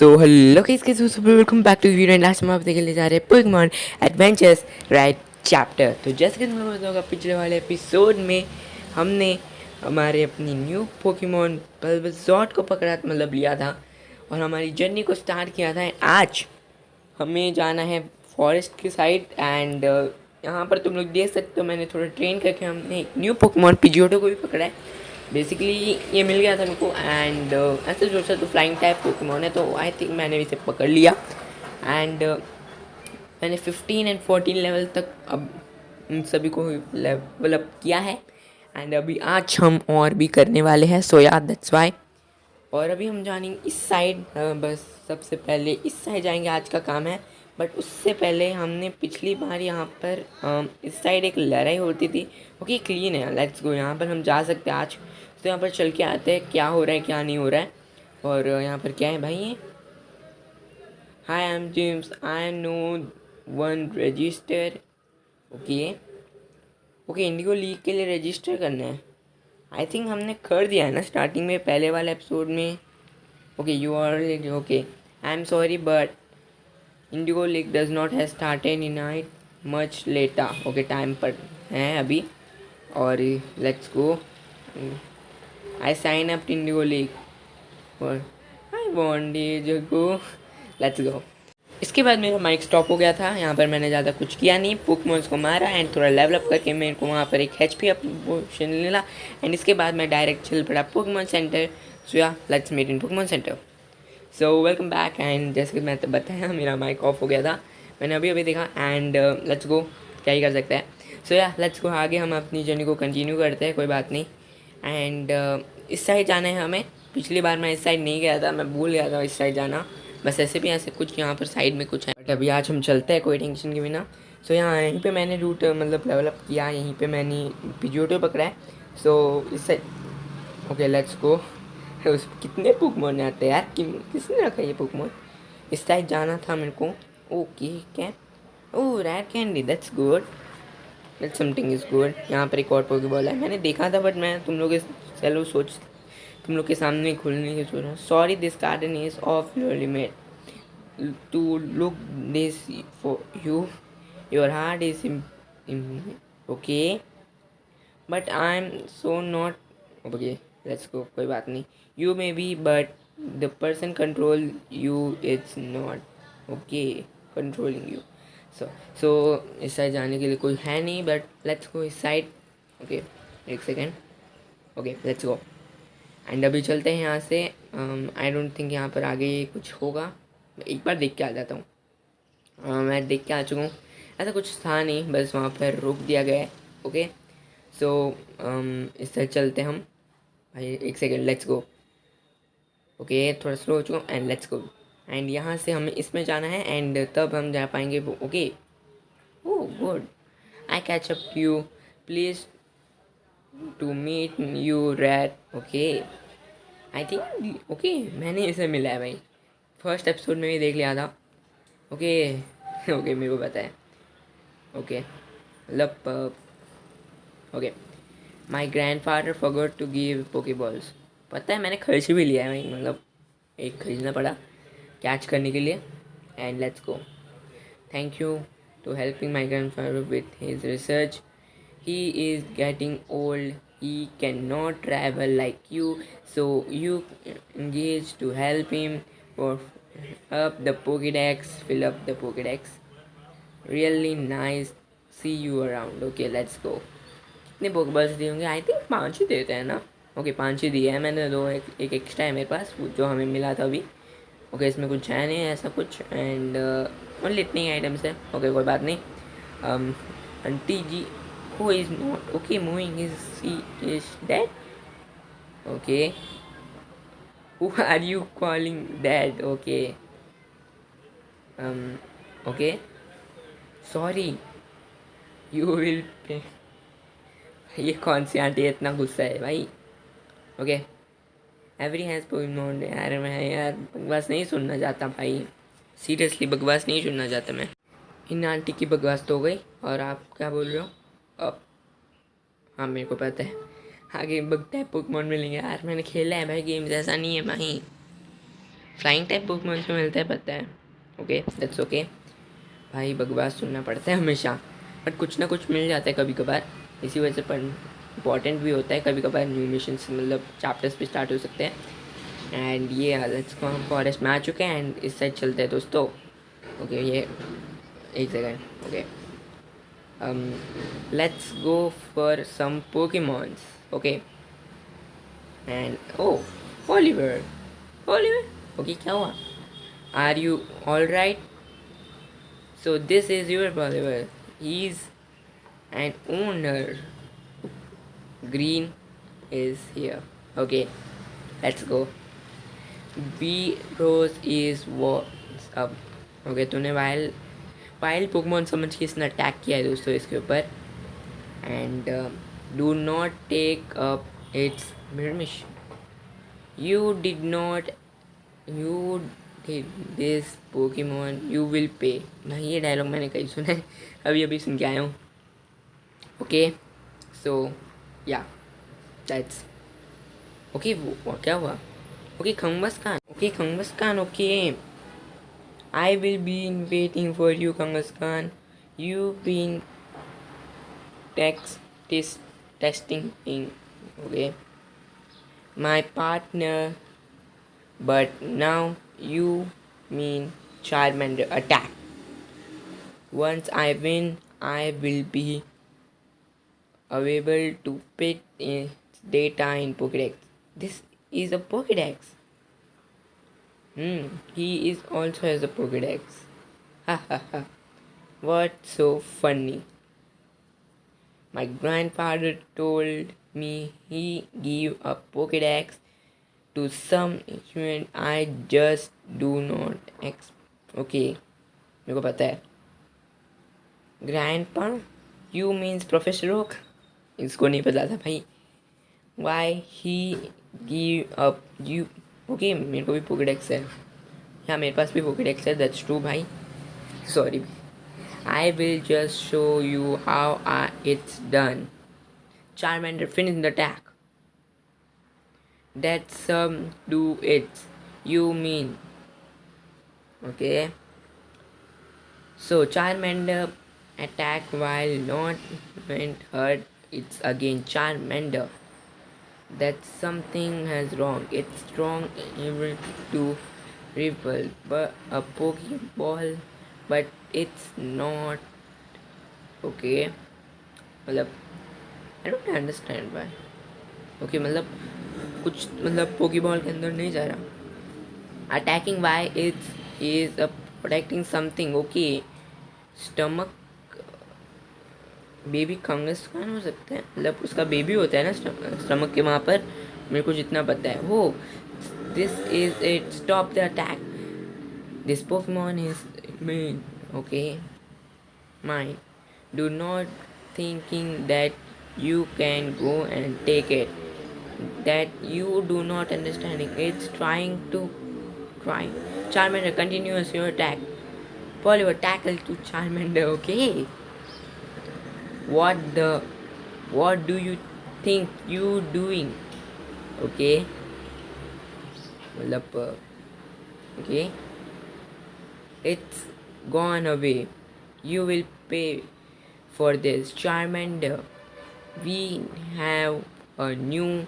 सो hello कैसे welcome back to video and last में आप देखने जा रहे हैं पोकेमॉन एडवेंचर्स राइट चैप्टर। तो जैसे कि तुम लोगों को पिछले वाले एपिसोड में हमने हमारे अपनी न्यू पोकेमॉन बल्बज़ॉर्ड को पकड़ा मतलब लिया था और हमारी जर्नी को स्टार्ट किया था। आज हमें जाना है फॉरेस्ट की साइड एंड यहाँ पर तुम लोग देख सकते हो मैंने थोड़ा ट्रेन करके हमने एक न्यू पोकेमॉन पिजियोटो को भी पकड़ा है। बेसिकली ये मिल गया था मेरे को एंड ऐसे सोचा तो फ्लाइंग टाइप पोकेमॉन है तो आई थिंक मैंने इसे पकड़ लिया एंड मैंने 15 एंड 14 लेवल तक अब उन सभी को लेवल अप किया है एंड अभी आज हम और भी करने वाले हैं सो यार दैट्स वाई। और अभी हम जानेंगे इस साइड बस सबसे पहले इस साइड जाएंगे, आज का काम है। बट उससे पहले हमने पिछली बार यहाँ पर इस साइड एक लड़ाई होती थी। ओके क्लीन है, लेट्स गो। यहाँ पर हम जा सकते हैं आज, तो यहाँ पर चल के आते हैं क्या हो रहा है क्या नहीं हो रहा है। और यहाँ पर क्या है भाई ये, hi I am James I am no one register. Okay okay Indigo League के लिए रजिस्टर करना है। आई थिंक हमने कर दिया है ना स्टार्टिंग में पहले वाले एपिसोड में। Okay you are okay I am sorry but Indigo League does not have started in night much later. Okay time पर है अभी और let's go. I sign up Indigo League और I want go, let's go. इसके बाद मेरा mic stop हो गया था। यहाँ पर मैंने ज़्यादा कुछ किया नहीं, पोकेमॉन्स को मारा एंड थोड़ा लेवल अप करके मेरे को वहाँ पर एक एचपी पोशन मिला एंड इसके बाद मैं डायरेक्ट चल पड़ा Pokemon Center. So ya let's meet in Pokemon Center. So welcome back and जैसे कि मैं तो बताया मेरा माइक ऑफ हो गया था, मैंने अभी अभी देखा एंड लेट्स गो, क्या ही कर सकते हैं। सो या लेट्स गो, आगे हम अपनी जर्नी को कंटिन्यू करते हैं, कोई बात नहीं। एंड इस साइड जाना है हमें। पिछली बार मैं इस साइड नहीं गया था, मैं भूल गया था इस साइड जाना। बस ऐसे भी ऐसे कुछ यहाँ पर साइड में कुछ है बट अभी आज हम चलते हैं कोई टेंशन के बिना। सो यहाँ यहीं पे मैंने रूट मतलब लेवल अप किया, यहीं पे मैंने पिजियोटो पकड़ा है। सो इस साइड ओके लेट्स गो। उस कितने पोकेमॉन आते हैं यार, किसने रखा ये पोकेमॉन। इस साइड जाना था मेरे को। ओके क्या, oh red candy, that's good, that's something is good. यहाँ पर एक और पोकेबॉल है, मैंने देखा था बट मैं तुम लोग चलो तुम लोग के सामने खुलने की सोच रहा हूँ। Sorry this garden is off your limit to look this for you, your heart is okay but I am so not okay let's go, कोई बात नहीं। You may be but the person control you it's not okay controlling you. So इस side जाने के लिए कोई है नहीं बट लेट्स गो इस साइड। ओके एक second, okay let's go and अभी चलते हैं यहाँ से। आई डोंट थिंक यहाँ पर आगे कुछ होगा, एक बार देख के आ जाता हूँ। मैं देख के आ चुका हूँ, ऐसा कुछ था नहीं, बस वहाँ पर रोक दिया गया है। ओके सो इस तरह चलते हैं हम। भाई एक सेकेंड, लेट्स गो। ओके थोड़ा स्लो हो चुका एंड लेट्स गो एंड यहाँ से हमें इसमें जाना है एंड तब हम जा पाएंगे। Okay oh good, I catch up you please to meet you rat. Okay I think okay मैंने इसे मिला है भाई, फर्स्ट एपिसोड में भी देख लिया था। ओके ओके मेरे को पता है। ओके लप okay my grandfather forgot to give Pokeballs. पता है मैंने खर्च भी लिया है भाई, मतलब एक खरीदना पड़ा कैच करने के लिए and let's go. Thank you to helping my grandfather with his research. He is getting old. He cannot travel like you, so you engage to help him for up the Pokédex, fill up the Pokédex. Really nice. See you around. Okay, let's go. कितने Poké Balls दिए होंगे? I think 5 ही देते हैं ना। Okay 5 ही दिए हैं मैंने, दो एक एक्स्ट्रा है मेरे पास जो हमें मिला था अभी। ओके इसमें कुछ है नहीं ऐसा कुछ एंड ओनली इतनी आइटम्स है। ओके कोई बात नहीं। Aunty ji who is not okay moving is she is dad. Okay who are you calling dad. Okay okay sorry you will pay. ये कौन सी आंटी है, इतना गुस्सा है भाई। Okay every has Pokemon. यार मैं यार बकवास नहीं सुनना चाहता भाई, सीरियसली बकवास नहीं सुनना चाहता मैं। इन आंटी की बकवास तो हो गई और आप क्या बोल रहे हो अब। हाँ मेरे को पता है आगे बग टाइप पोकेमॉन मिलेंगे। यार मैंने खेला है भाई गेम्स, ऐसा नहीं है भाई। फ्लाइंग टाइप पोकेमॉन से मिलता है पता है. Okay that's okay. भाई बकवास सुनना पड़ता है हमेशा, बट कुछ ना कुछ मिल जाता है कभी कभार. इसी वजह से पर इम्पॉर्टेंट भी होता है कभी कभार. न्यू मिशंस मतलब चैप्टर्स भी स्टार्ट हो सकते हैं. एंड ये लेट्स को हम फॉरेस्ट में आ चुके हैं एंड इस साइड चलते हैं दोस्तों. ओके ये एक second. Okay let's go for some Pokemons. Okay and oh Oliver. Oliver okay क्या हुआ? Are you all right? So this is your Oliver. He's an owner. Green is here. Okay, let's go. B Rose is what's up. Okay, तूने wild Pokemon समझ के इसने attack किया है दोस्तों इसके ऊपर. And do not take up its permission. You did not you this Pokemon you will pay. भाई ये डायलॉग मैंने कहीं सुना है, अभी अभी सुन के आया हूँ. ओके सो या दैट्स ओके. वो क्या हुआ? Okay Kangaskhan. Okay I will be waiting for you Kangaskhan. You been testing in. Okay my partner. But now you mean Charmander attack. Once I win, I will be able to pick its data in Pokédex. This is a Pokédex. He is also has a Pokédex. Ha ha ha. What's so funny? My grandfather told me he gave a Pokédex to some instrument I just do not okay मेरे को पता है. Grandpa you means Professor Oak. इसको नहीं पता था भाई. Why he give up you. Okay मेरे को भी पोकेडेक्स है. हाँ मेरे पास भी पोकेडेक्स है. दैट्स ट्रू भाई. Sorry. I will just show you how it's done. Charmander finish the attack. That some do it. You mean okay? So Charmander attack while not meant hurt. It's again Charmander. That something has wrong. It's strong able to repel but a Pokeball, but it's not okay. मतलब I don't understand why. Okay मतलब कुछ मतलब Pokeball के अंदर नहीं जा रहा. Attacking why is protecting something. Okay stomach baby Kangaskhan हो सकता है. मतलब उसका बेबी होता है ना स्टमक के वहाँ पर. मेरे को जितना पता है वो. This is it. Stop the attack. This Pokemon is mean. Okay mine. Do not thinking that you can go and take it. That you do not understanding. It's trying. Charmander continues your attack. Poliwag tackle to Charmander. Okay. What do you think you doing? Okay. मतलब okay. It's gone away. You will pay for this, Charmander. We have a new.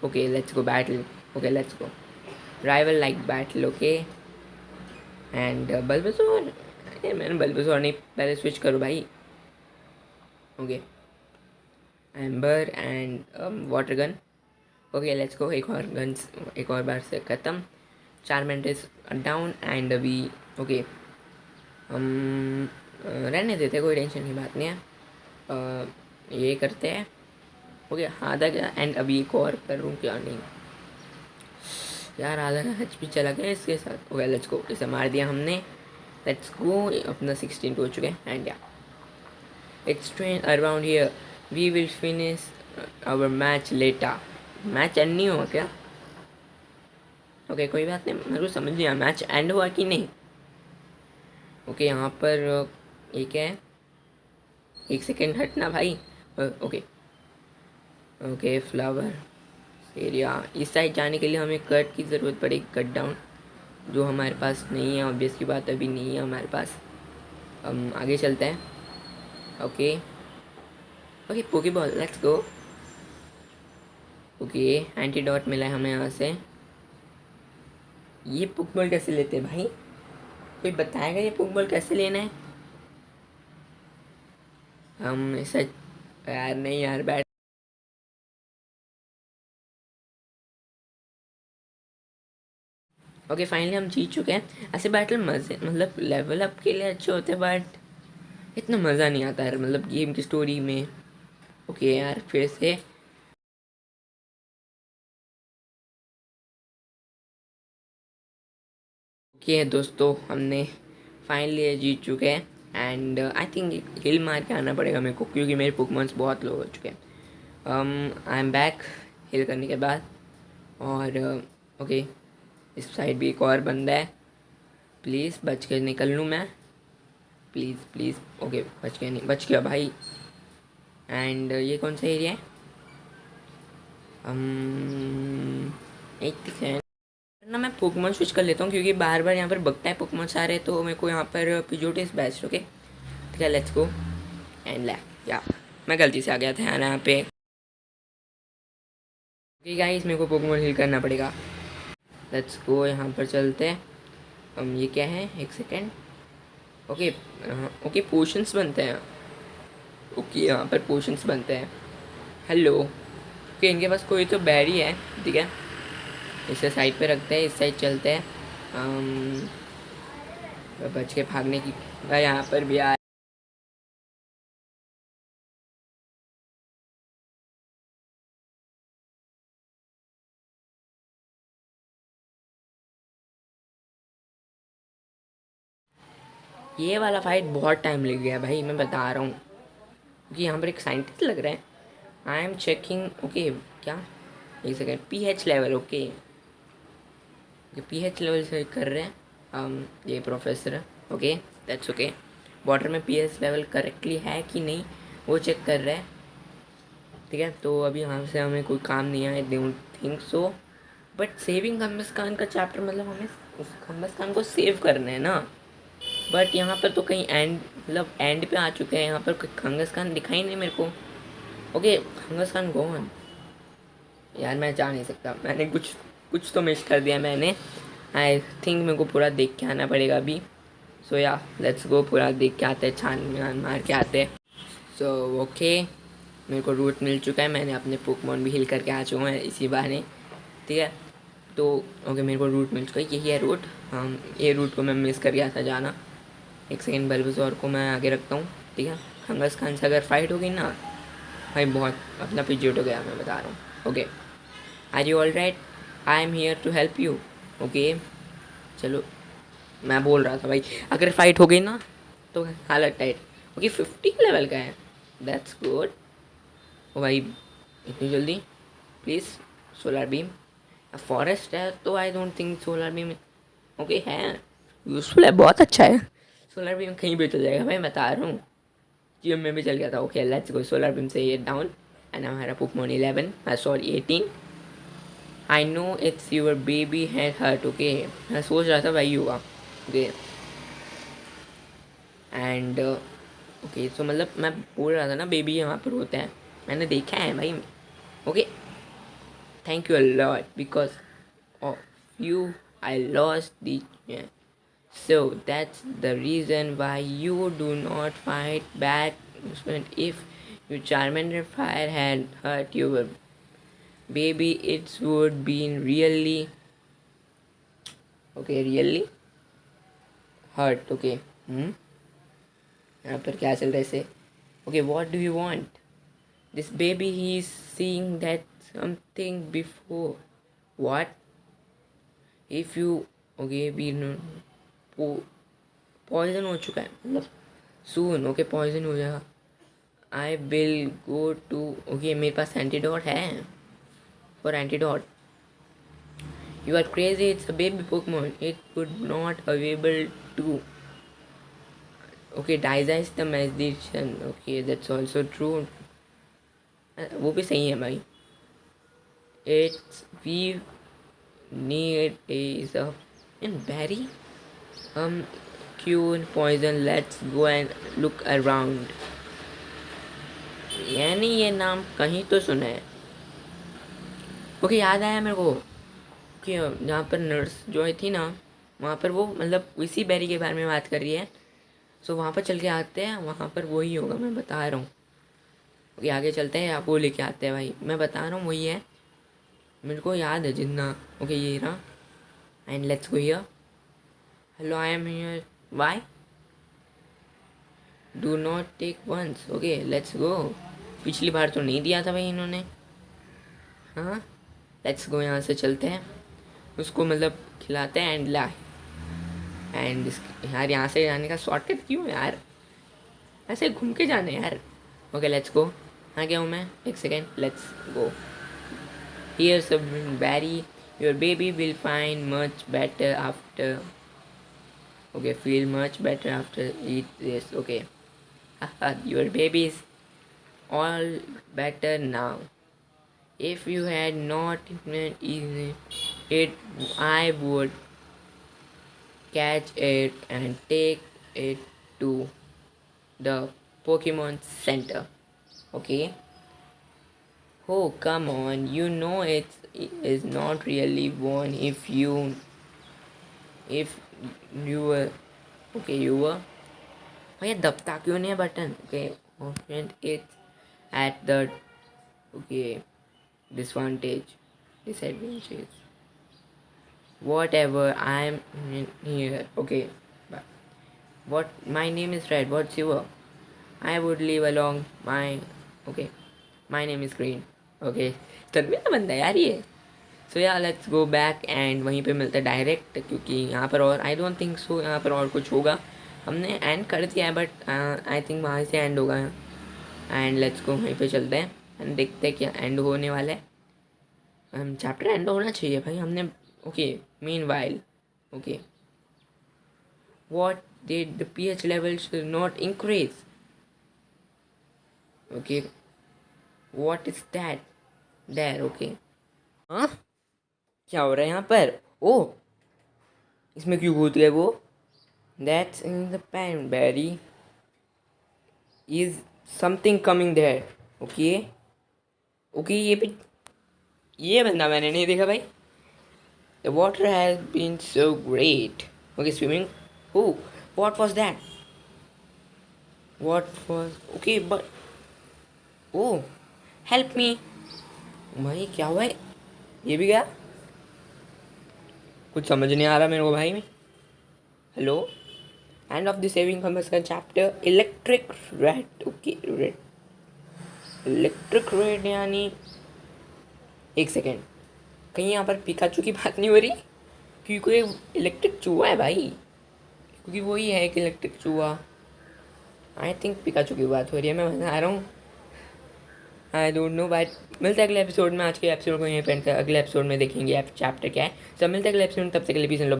Okay, let's go battle. Okay, let's go. Rival like battle. Okay. And Bulbasaur. मैंने Bulbasaur नहीं पहले switch करो भाई. Okay. Amber and water gun. Okay, let's go. एक और बार से खत्म. Charmander is down and we okay. रहने देते, कोई टेंशन की बात नहीं है. ये करते हैं. ओके आधा क्या. एंड अभी एक और करूँ क्या? नहीं यार आधा एच पी चला गया इसके साथ. Okay let's go. इसे मार दिया हमने. Let's go. अपना 16 पे हो चुके हैं. एंड या it's train around here. We will finish our match later. Match end नहीं हुआ क्या? ओके कोई बात नहीं. मेरे को समझ नहीं आया मैच एंड हुआ कि नहीं. ओके यहाँ पर एक है. एक सेकेंड हटना भाई. Okay okay flower area. इस साइड जाने के लिए हमें कट की ज़रूरत पड़ेगी. Cut down. जो हमारे पास नहीं है, ऑब्वियस की बात अभी नहीं है हमारे पास। हम आगे चलते हैं। Okay okay, Poké Ball, let's go. Okay, antidote मिला है हमें यहाँ से। ये पोकेबॉल कैसे लेते हैं भाई? कोई बताएगा ये पोकेबॉल कैसे लेना है? हम ऐसा, यार नहीं यार, बैट। ओके, फाइनली हम जीत चुके हैं। ऐसे बैटल मजे, मतलब लेवल अप के लिए अच्छे होते हैं, बट इतना मज़ा नहीं आता है मतलब गेम की स्टोरी में। ओके यार, फिर से। ओके दोस्तों, हमने फाइनली जीत चुके हैं। एंड आई थिंक हिल मार के आना पड़ेगा मेरे को, क्योंकि मेरे पोकेमॉन्स बहुत लो हो चुके हैं। आई एम बैक हिल करने के बाद। और ओके, इस साइड भी एक और बंदा है। प्लीज़ बच के निकल लूँ मैं, प्लीज़ प्लीज़। ओके, बच गया, नहीं बच गया भाई। एंड ये कौन सा एरिया है? एक सेकेंड ना, मैं पोकेमॉन स्विच कर लेता हूँ, क्योंकि बार बार यहाँ पर बगता है पोकेमॉन सारे, तो मेरे को यहाँ पर पिजोटिस बेस्ट। ओके ठीक है, लेट्स गो। एंड लै या मैं गलती से आ गया था यार यहाँ पे। ओके गाइस, मेरे को पोकेमॉन हील करना पड़ेगा। लेट्स गो, यहाँ पर चलते हैं। ये क्या है, एक सेकेंड। ओके ओके, पोशंस बनते हैं। ओके, यहाँ पर पोशंस बनते हैं। हेलो। ओके, इनके पास कोई तो बैरी है, ठीक है। इसे साइड पे रखते हैं, इस साइड चलते हैं। बच के भागने की भाई, यहाँ पर भी आया। ये वाला फाइट बहुत टाइम लग गया भाई, मैं बता रहा हूँ, क्योंकि यहाँ पर एक साइंटिस्ट लग रहा है। I am checking. ओके, क्या, एक second, pH level. Okay, pH level से कर रहे हैं हम। ये प्रोफेसर है। Okay, that's okay. वाटर में पीएच लेवल करेक्टली है कि नहीं वो चेक कर रहे हैं, ठीक है। तो अभी यहाँ से हमें कोई काम नहीं है, I don't think so. But saving Kangaskhan का चैप्टर, मतलब हमें उस खम्बस खान को सेव करना है ना। बट यहाँ पर तो कहीं एंड, मतलब एंड पे आ चुके हैं। यहाँ पर कोई खंगस खान दिखाई नहीं मेरे को। ओके, खंगस खान कौन? यार मैं जा नहीं सकता, मैंने कुछ कुछ तो मिस कर दिया मैंने। आई थिंक मेरे को पूरा देख के आना पड़ेगा अभी। सो या लेट्स गो, पूरा देख के आते हैं, छान मार के आते हैं। सो ओके, मेरे को रूट मिल चुका है। मैंने अपने पोकेमॉन भी हिल करके आ चुका है इसी बहाने, ठीक है। तो ओके, मेरे को रूट मिल चुका है, यही है रूट। हम ये रूट को मैं मिस कर गया था जाना। एक सेकेंड, बल्बजोर को मैं आगे रखता हूँ, ठीक है। खंगस खान से अगर फाइट होगी ना भाई, बहुत अपना पिज्यूट हो गया, मैं बता रहा हूँ। Okay, are you all right? I am here to help you. Okay चलो, मैं बोल रहा था भाई, अगर फाइट हो गई ना तो हालत टाइट। ओके, 50 लेवल का है, दैट्स गुड। ओ भाई, इतनी जल्दी? Please, solar beam. फॉरेस्ट है तो आई don't think solar beam. Okay है, यूज़फुल है, बहुत अच्छा है। सोलर बीम कहीं भी चल जाएगा भाई, बता रहा हूँ। जियो में भी चल गया था। Okay let's go, solar beam से ये डाउन। एंड हमारा Pokemon 11, sorry 18। I know it's your baby had hurt. Okay, मैं सोच रहा था भाई होगा। ओके एंड ओके, सो मतलब मैं बोल रहा था ना, बेबी यहाँ पर होता है, मैंने देखा है भाई। Okay, thank you a lot, because of you I lost the. So that's the reason why you do not fight back. If your Charmander fire had hurt your baby, it would been really okay, really hurt. Okay. यहाँ पर क्या चल रहा है इसे? Okay, what do you want? This baby, he is seeing that something before. What? If you okay, we know poison हो चुका है, मतलब सून। ओके, पॉइजन हो जाएगा। I will go to. Okay, मेरे पास एंटीडोट है। For antidote, you are crazy, it's a baby Pokemon, it would not available to. Okay, डाइजा is the magician. Okay, that's also true. वो भी सही है भाई। It's we need is a in berry Q in poison, let's go and look around. यानी ये नाम कहीं तो सुना है। ओके, याद आया मेरे को कि जहाँ पर नर्स जो थी ना, वहाँ पर वो मतलब इसी बैरी के बारे में बात कर रही है। सो वहाँ पर चल के आते हैं, वहाँ पर वही होगा, मैं बता रहा हूँ। ओके, आगे चलते हैं, आप वो लेके आते हैं भाई, मैं बता रहा हूँ वही है, मेरे को याद है जितना। ओके, ये रहा, and let's go here. Hello, I am here, why do not take once. Okay, let's go. पिछली बार तो नहीं दिया था भाई इन्होंने। हाँ, लेट्स गो, यहाँ से चलते हैं, उसको मतलब खिलाते हैं एंड ला। एंड यार यहाँ से जाने का शॉर्टकट क्यों यार, ऐसे घूम के जाने यार। ओके, लेट्स गो। हाँ, गया हूँ मैं, एक second, let's go. Here's a berry. Your baby will find much better after. Okay, feel much better after eat this. Okay. Haha, your baby is all better now. If you had not eaten it, I would catch it and take it to the Pokemon Center. Okay. Oh, come on. You know it is not really one if you were okay, you were भैया दबता क्यों नहीं है button? Okay, open it at the okay disadvantage. Whatever, I'm in here. Okay, but what my name is Red. What's your? I would leave along my okay. My name is Green. Okay, Tanveer बंदा है यार ये। सो ya let's go back and वहीं पे मिलता है direct, क्योंकि यहाँ पर और आई डोंट थिंक सो यहाँ पर और कुछ होगा। हमने एंड कर दिया है बट आई थिंक वहाँ से एंड होगा। एंड लेट्स गो, वहीं पे चलते हैं एंड देखते हैं क्या एंड होने वाला है। चैप्टर एंड होना चाहिए भाई, हमने okay. Mean while okay, what did the pH level should not increase? Okay, what is that there? Okay, हाँ क्या हो रहा है यहाँ पर? ओह, इसमें क्यों कूद गए वो? That's in the pan berry, is something coming there. Okay okay, ये बंदा मैंने नहीं देखा भाई। The water has been so great. Okay, swimming. Oh, what was that? What was okay but oh, help me. भाई क्या हुआ है? ये भी गया? कुछ समझ नहीं आ रहा मेरे को भाई में। Hello, end of the saving commerce का chapter electric red. Okay, red electric red यानी एक सेकेंड, कहीं यहाँ पर पिकाचू की बात नहीं हो रही? क्योंकि कोई इलेक्ट्रिक चूहा है भाई, क्योंकि वही है एक इलेक्ट्रिक चूहा। आई थिंक पिकाचू की बात हो रही है, मैं बता रहा हूँ। आई डोंट नो, बट मिलते हैं अगले एपिसोड में। आज के एपिसोड को यहीं पे अगले एपिसोड में देखेंगे चैप्टर क्या है। सब मिलते हैं अगले एपिसोड में, तब तक के लिए पीस एंड लव।